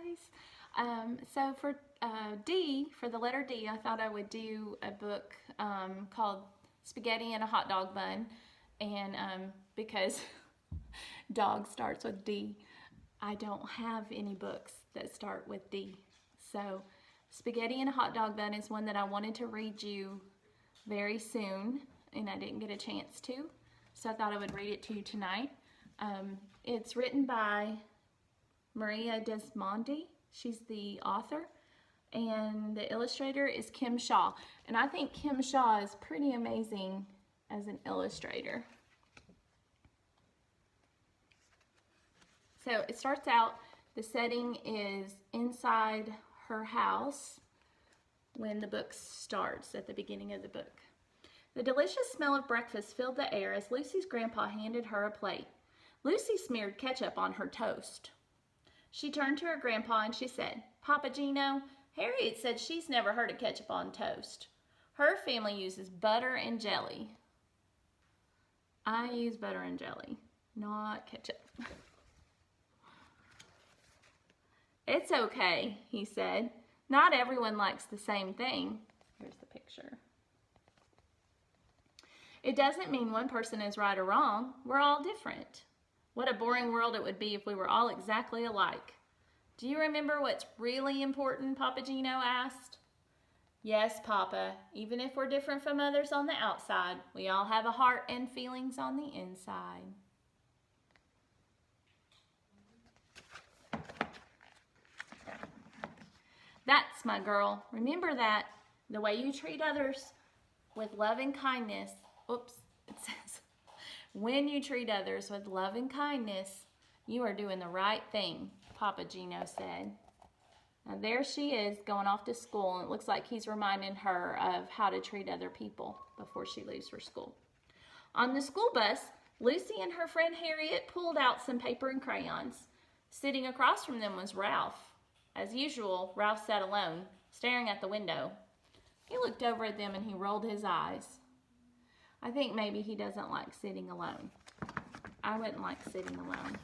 guys. So for D, for the letter D, I thought I would do a book called Spaghetti and a Hot Dog Bun. And because dog starts with D, I don't have any books that start with D. So Spaghetti and a Hot Dog Bun is one that I wanted to read you very soon, and I didn't get a chance to. So I thought I would read it to you tonight. It's written by Maria Desmonte. She's the author, and the illustrator is Kim Shaw. And I think Kim Shaw is pretty amazing as an illustrator. So it starts out, the setting is inside her house when the book starts, at the beginning of the book. The delicious smell of breakfast filled the air as Lucy's grandpa handed her a plate. Lucy smeared ketchup on her toast. She turned to her grandpa and she said, "Papa Gino, Harriet said she's never heard of ketchup on toast. Her family uses butter and jelly." I use butter and jelly, not ketchup. "It's okay," he said. "Not everyone likes the same thing." Here's the picture. "It doesn't mean one person is right or wrong. We're all different. What a boring world it would be if we were all exactly alike." "Do you remember what's really important?" Papa Gino asked. "Yes, Papa. Even if we're different from others on the outside, we all have a heart and feelings on the inside." "That's my girl. Remember that. The way you treat others with love and kindness." Oops, it says, "When you treat others with love and kindness, you are doing the right thing," Papa Gino said. Now there she is going off to school, and it looks like he's reminding her of how to treat other people before she leaves for school. On the school bus, Lucy and her friend Harriet pulled out some paper and crayons. Sitting across from them was Ralph. As usual, Ralph sat alone, staring at the window. He looked over at them and he rolled his eyes. I think maybe he doesn't like sitting alone. I wouldn't like sitting alone.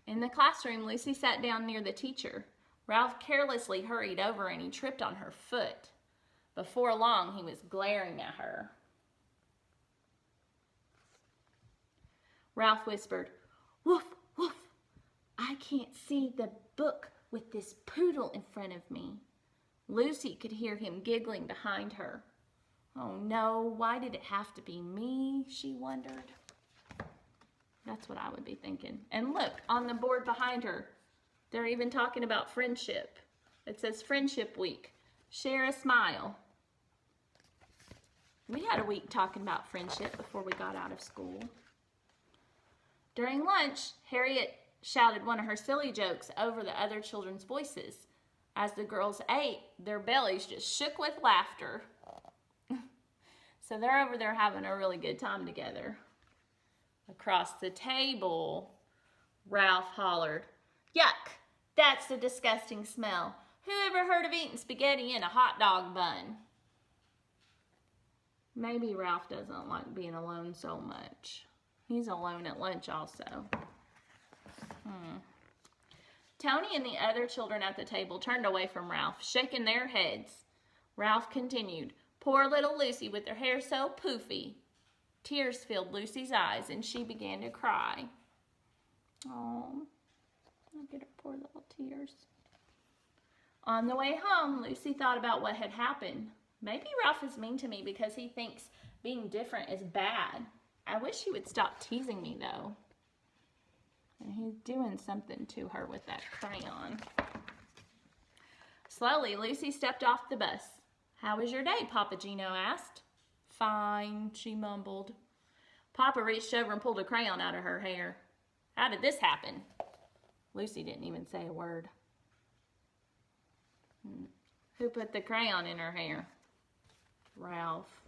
In the classroom, Lucy sat down near the teacher. Ralph carelessly hurried over and he tripped on her foot. Before long, he was glaring at her. Ralph whispered, "Woof, woof. I can't see the book with this poodle in front of me." Lucy could hear him giggling behind her. "Oh no, why did it have to be me?" she wondered. That's what I would be thinking. And look, on the board behind her, they're even talking about friendship. It says Friendship Week. Share a smile. We had a week talking about friendship before we got out of school. During lunch, Harriet shouted one of her silly jokes over the other children's voices. As the girls ate, their bellies just shook with laughter. So they're over there having a really good time together. Across the table, Ralph hollered, "Yuck, that's a disgusting smell. Who ever heard of eating spaghetti in a hot dog bun?" Maybe Ralph doesn't like being alone so much. He's alone at lunch also. Tony and the other children at the table turned away from Ralph, shaking their heads. Ralph continued, "Poor little Lucy with her hair so poofy." Tears filled Lucy's eyes and she began to cry. Oh, look at her poor little tears. On the way home, Lucy thought about what had happened. Maybe Ralph is mean to me because he thinks being different is bad. I wish he would stop teasing me though. And he's doing something to her with that crayon. Slowly, Lucy stepped off the bus. "How was your day?" Papa Gino asked. "Fine," she mumbled. Papa reached over and pulled a crayon out of her hair. "How did this happen?" Lucy didn't even say a word. Who put the crayon in her hair? Ralph.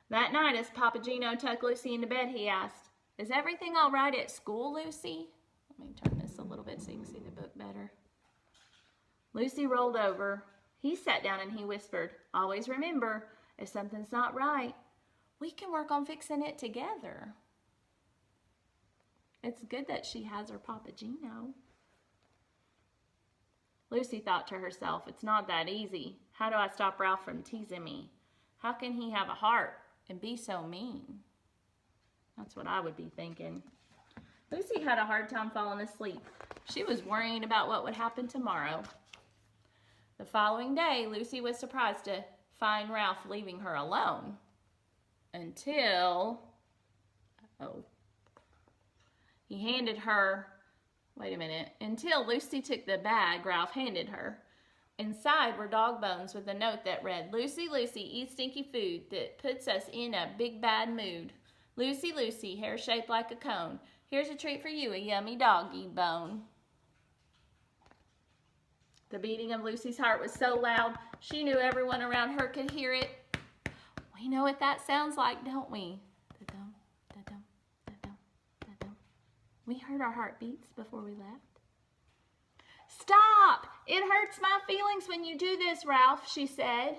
That night, as Papa Gino tucked Lucy into bed, he asked, "Is everything all right at school, Lucy?" Let me turn this a little bit so you can see the book better. Lucy rolled over. He sat down and he whispered, "Always remember, if something's not right, we can work on fixing it together." It's good that she has her Papa Gino. Lucy thought to herself, it's not that easy. How do I stop Ralph from teasing me? How can he have a heart and be so mean? That's what I would be thinking. Lucy had a hard time falling asleep. She was worrying about what would happen tomorrow. The following day, Lucy was surprised to find Ralph leaving her alone. Until, he handed her, until Lucy took the bag Ralph handed her. Inside were dog bones with a note that read, Lucy, Lucy, eat stinky food that puts us in a big bad mood. Lucy, Lucy, hair shaped like a cone. Here's a treat for you, a yummy doggy bone. The beating of Lucy's heart was so loud, she knew everyone around her could hear it. We know what that sounds like, don't we? Da-dum, da-dum, da-dum, da-dum. We heard our heartbeats before we left. Stop! It hurts my feelings when you do this, Ralph, she said.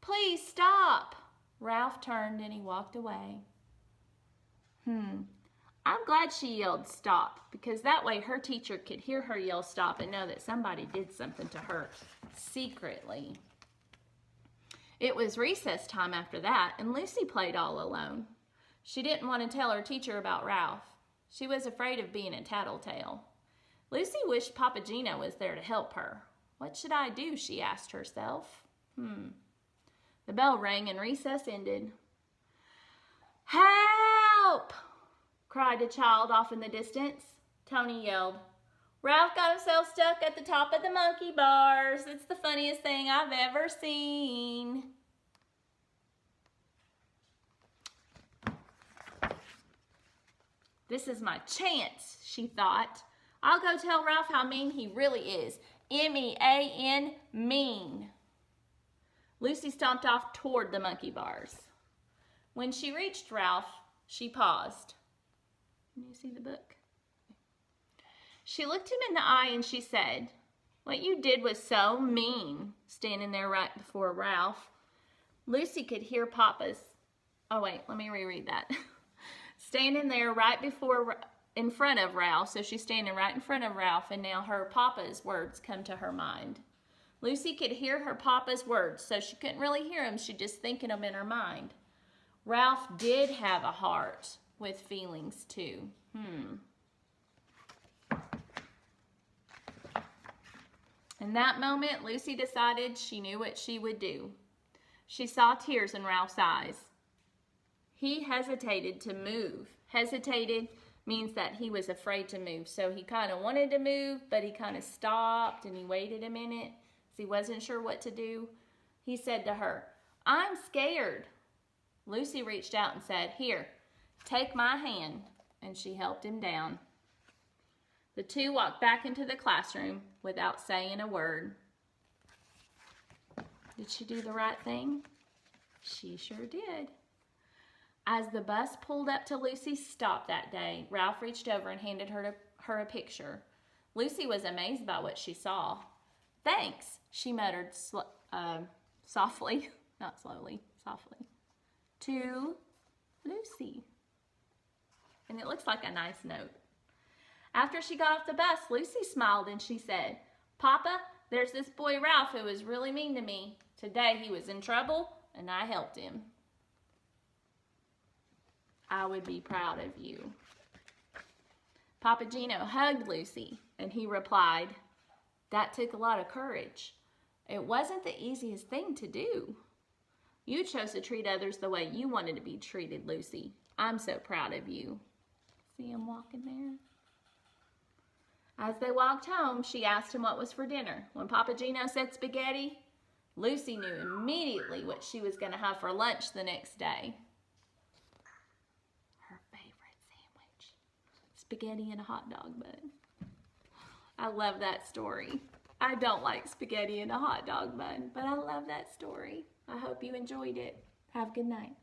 Please stop. Ralph turned and he walked away. I'm glad she yelled stop, because that way her teacher could hear her yell stop and know that somebody did something to her secretly. It was recess time after that, and Lucy played all alone. She didn't want to tell her teacher about Ralph. She was afraid of being a tattletale. Lucy wished Papa Gino was there to help her. What should I do, she asked herself. The bell rang and recess ended. Help! Cried a child off in the distance. Tony yelled, Ralph got himself stuck at the top of the monkey bars. It's the funniest thing I've ever seen. This is my chance, she thought. I'll go tell Ralph how mean he really is. M-E-A-N, mean. Lucy stomped off toward the monkey bars. When she reached Ralph, she paused. Can you see the book? She looked him in the eye and she said, what you did was so mean, standing there right before Ralph. Lucy could hear Papa's, let me reread that. Standing there right in front of Ralph, so she's standing right in front of Ralph, and now her Papa's words come to her mind. Lucy could hear her Papa's words, so she couldn't really hear them, she's just thinking them in her mind. Ralph did have a heart with feelings too. In that moment, Lucy decided she knew what she would do. She saw tears in Ralph's eyes. He hesitated to move. Hesitated means that he was afraid to move. So he kind of wanted to move, but he kind of stopped and he waited a minute because he wasn't sure what to do. He said to her, I'm scared. Lucy reached out and said, here, take my hand. And she helped him down. The two walked back into the classroom without saying a word. Did she do the right thing? She sure did. As the bus pulled up to Lucy's stop that day, Ralph reached over and handed her a picture. Lucy was amazed by what she saw. Thanks, she muttered softly, not slowly, softly, to Lucy. And it looks like a nice note. After she got off the bus, Lucy smiled and she said, Papa, there's this boy Ralph who was really mean to me. Today he was in trouble and I helped him. I would be proud of you. Papa Gino hugged Lucy and he replied, that took a lot of courage. It wasn't the easiest thing to do. You chose to treat others the way you wanted to be treated, Lucy. I'm so proud of you. See him walking there? As they walked home, she asked him what was for dinner. When Papa Gino said spaghetti, Lucy knew immediately what she was going to have for lunch the next day. Her favorite sandwich. Spaghetti and a hot dog bun. I love that story. I don't like spaghetti and a hot dog bun, but I love that story. I hope you enjoyed it. Have a good night.